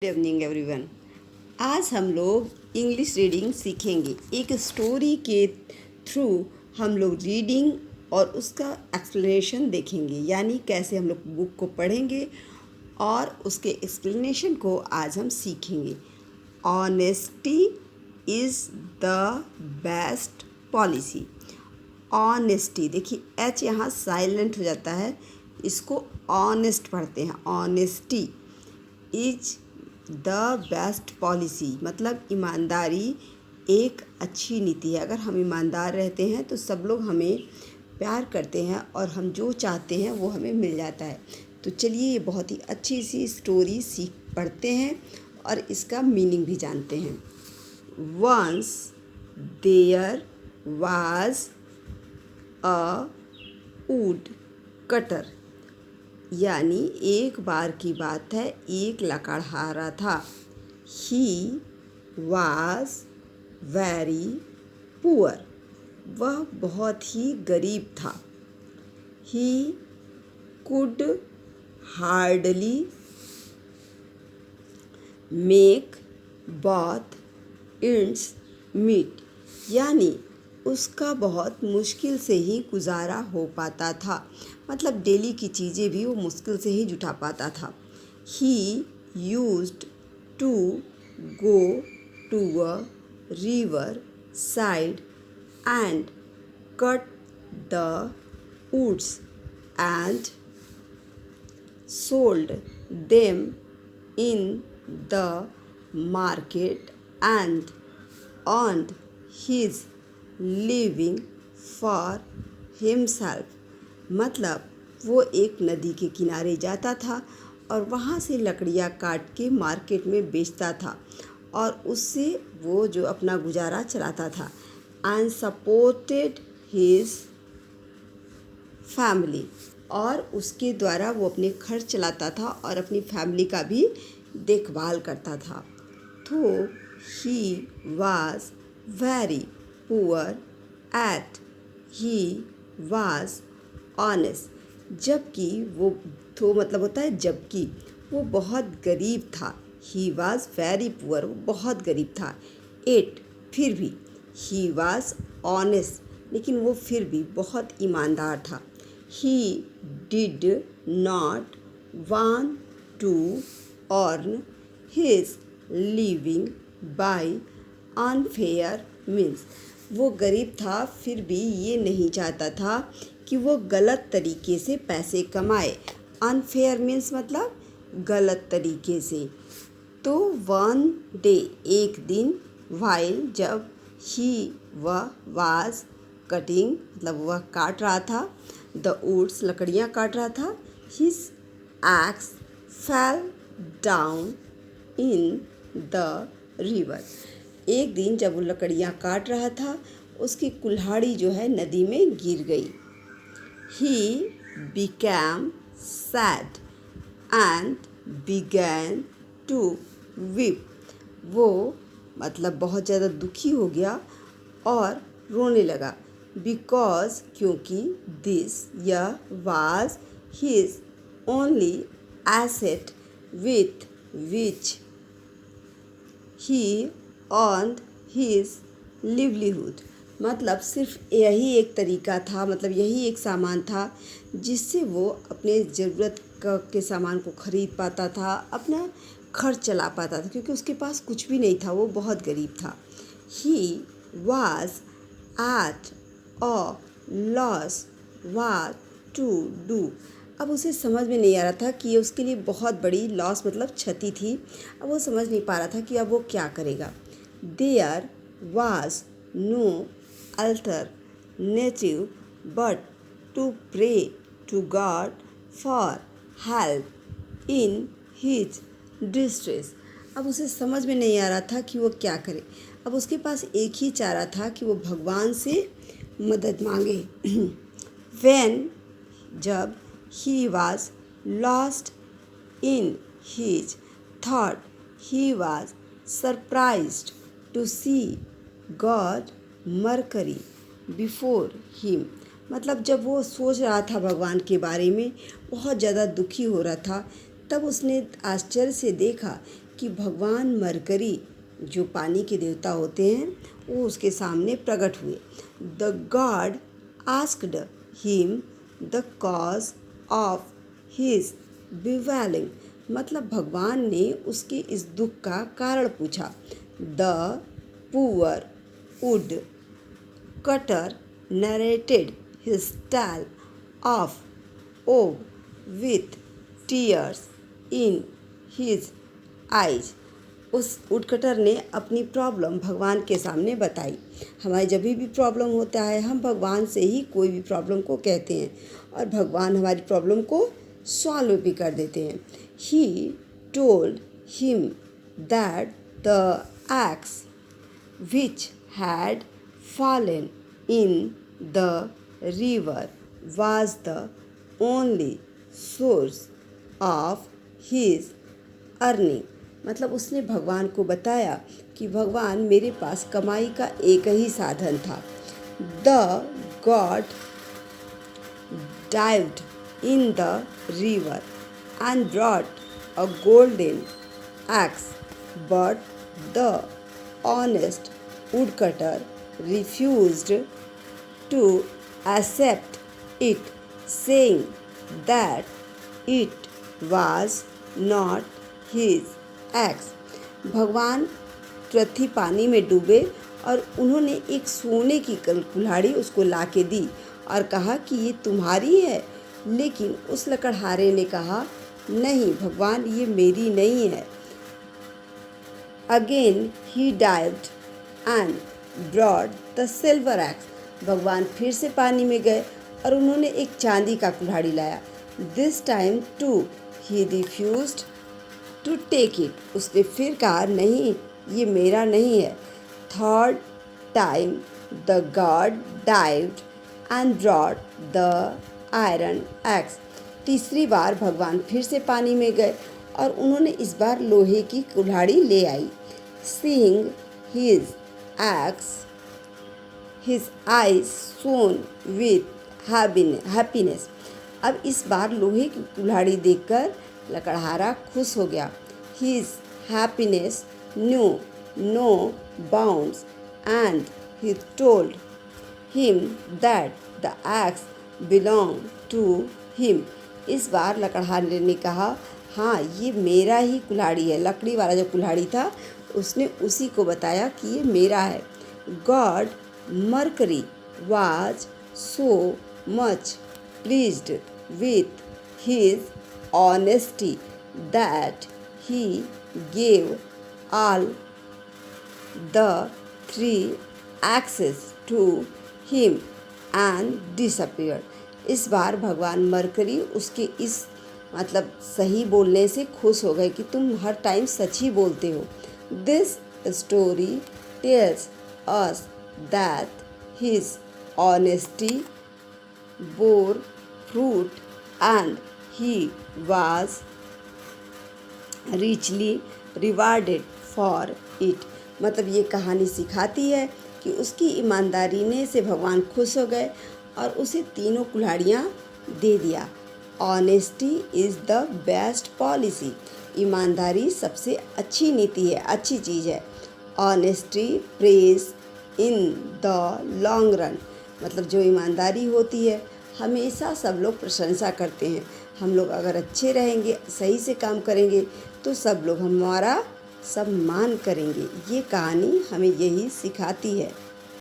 Good evening everyone. आज हम लोग इंग्लिश रीडिंग सीखेंगे। एक स्टोरी के थ्रू हम लोग रीडिंग और उसका एक्सप्लेनेशन देखेंगे, यानी कैसे हम लोग बुक को पढ़ेंगे और उसके एक्सप्लेनेशन को आज हम सीखेंगे। Honesty is the best policy. Honesty, देखिए एच यहाँ साइलेंट हो जाता है, इसको ऑनेस्ट पढ़ते हैं। Honesty is the best policy मतलब ईमानदारी एक अच्छी नीति है। अगर हम ईमानदार रहते हैं तो सब लोग हमें प्यार करते हैं और हम जो चाहते हैं वो हमें मिल जाता है। तो चलिए ये बहुत ही अच्छी सी स्टोरी पढ़ते हैं और इसका मीनिंग भी जानते हैं। Once there was a wood cutter, यानी एक बार की बात है, एक लकड़हारा था। ही वाज वेरी पुअर, वह बहुत ही गरीब था। He could hardly make both ends meet, यानी उसका बहुत मुश्किल से ही गुजारा हो पाता था। मतलब डेली की चीज़ें भी वो मुश्किल से ही जुटा पाता था। He used to go to a river side and cut the woods and sold them in the market and earned his living for himself। मतलब वो एक नदी के किनारे जाता था और वहाँ से लकड़ियाँ काट के मार्केट में बेचता था और उससे वो जो अपना गुजारा चलाता था। एंड सपोर्टेड हिज फैमिली, और उसके द्वारा वो अपने खर्च चलाता था और अपनी फैमिली का भी देखभाल करता था। तो he was very poor at he was honest, जबकि वो तो मतलब होता है जबकि वो बहुत गरीब था। ही वाज वेरी पुअर, वो बहुत गरीब था। एट, फिर भी। ही वाज ऑनेस्ट, लेकिन वो फिर भी बहुत ईमानदार था। He did not want to earn his living by unfair means। वो गरीब था, फिर भी ये नहीं चाहता था कि वो गलत तरीके से पैसे कमाए। अनफेयर मीन्स मतलब गलत तरीके से। तो वन डे, एक दिन, वाइल, जब, ही वह, वाज कटिंग मतलब वह काट रहा था, द वुड्स लकड़ियाँ काट रहा था, his ex fell down in the river. एक दिन जब वो लकड़ियाँ काट रहा था, उसकी कुल्हाड़ी जो है नदी में गिर गई। He became sad and began to weep, वो मतलब बहुत ज़्यादा दुखी हो गया और रोने लगा। बिकॉज, क्योंकि, दिस, यह, was his only asset with which he earned his livelihood, मतलब सिर्फ यही एक तरीका था, मतलब यही एक सामान था जिससे वो अपने ज़रूरत के सामान को ख़रीद पाता था, अपना खर्च चला पाता था, क्योंकि उसके पास कुछ भी नहीं था, वो बहुत गरीब था। He was at a loss what to do, अब उसे समझ में नहीं आ रहा था कि ये उसके लिए बहुत बड़ी लॉस मतलब क्षति थी। अब वो समझ नहीं पा रहा था कि अब वो क्या करेगा। There was no alternative but to pray to God for help in his distress. अब उसे समझ में नहीं आ रहा था कि वो क्या करे। अब उसके पास एक ही चारा था कि वो भगवान से मदद मांगे। व्हेन, जब, he was lost in his thought, he was surprised to see God Mercury before him, मतलब जब वो सोच रहा था भगवान के बारे में, बहुत ज़्यादा दुखी हो रहा था, तब उसने आश्चर्य से देखा कि भगवान मरकरी जो पानी के देवता होते हैं वो उसके सामने प्रकट हुए। The God asked him the cause of his bewailing, मतलब भगवान ने उसके इस दुख का कारण पूछा। The poor wood cutter narrated his tale of woe with tears in his eyes। उस वुडकटर ने अपनी प्रॉब्लम भगवान के सामने बताई। हमारे जब भी प्रॉब्लम होता है हम भगवान से ही कोई भी प्रॉब्लम को कहते हैं और भगवान हमारी प्रॉब्लम को सॉल्व भी कर देते हैं। ही told him that the axe which had fallen in the river was the only source of his earning, मतलब उसने भगवान को बताया कि भगवान मेरे पास कमाई का एक ही साधन था। The God dived in the river and brought a golden axe, but the honest woodcutter refused to accept it, saying that it was not his axe। भगवान पृथ्वी पानी में डूबे और उन्होंने एक सोने की कुल्हाड़ी उसको ला के दी और कहा कि ये तुम्हारी है, लेकिन उस लकड़हारे ने कहा नहीं भगवान ये मेरी नहीं है। Again he dived and brought the silver axe, भगवान फिर से पानी में गए और उन्होंने एक चांदी का कुल्हाड़ी लाया। This time too he refused to take it, उसने फिर कहा नहीं ये मेरा नहीं है। Third time the god dived and brought the iron axe, तीसरी बार भगवान फिर से पानी में गए और उन्होंने इस बार लोहे की कुल्हाड़ी ले आई। Seeing his ex his eyes shone with happiness, अब इस बार लोहे की कुल्हाड़ी देखकर लकड़हारा खुश हो गया। His happiness knew no bounds and he told him that the axe belong to him, इस बार लकड़हारे ने कहा हाँ ये मेरा ही कुल्हाड़ी है, लकड़ी वाला जो कुल्हाड़ी था उसने उसी को बताया कि ये मेरा है। God mercury was so much pleased with his honesty that he gave all the 3 axes to him and disappeared। इस बार भगवान मरकरी उसके इस मतलब सही बोलने से खुश हो गए कि तुम हर टाइम सच ही बोलते हो। This story tells us that his honesty bore fruit and he was richly rewarded for it, मतलब ये कहानी सिखाती है कि उसकी ईमानदारी ने से भगवान खुश हो गए और उसे तीनों कुल्हाड़ियाँ दे दिया। Honesty is the best policy, ईमानदारी सबसे अच्छी नीति है, अच्छी चीज़ है। Honesty praise in the long run, मतलब जो ईमानदारी होती है हमेशा सब लोग प्रशंसा करते हैं। हम लोग अगर अच्छे रहेंगे, सही से काम करेंगे तो सब लोग हमारा सम्मान करेंगे। ये कहानी हमें यही सिखाती है।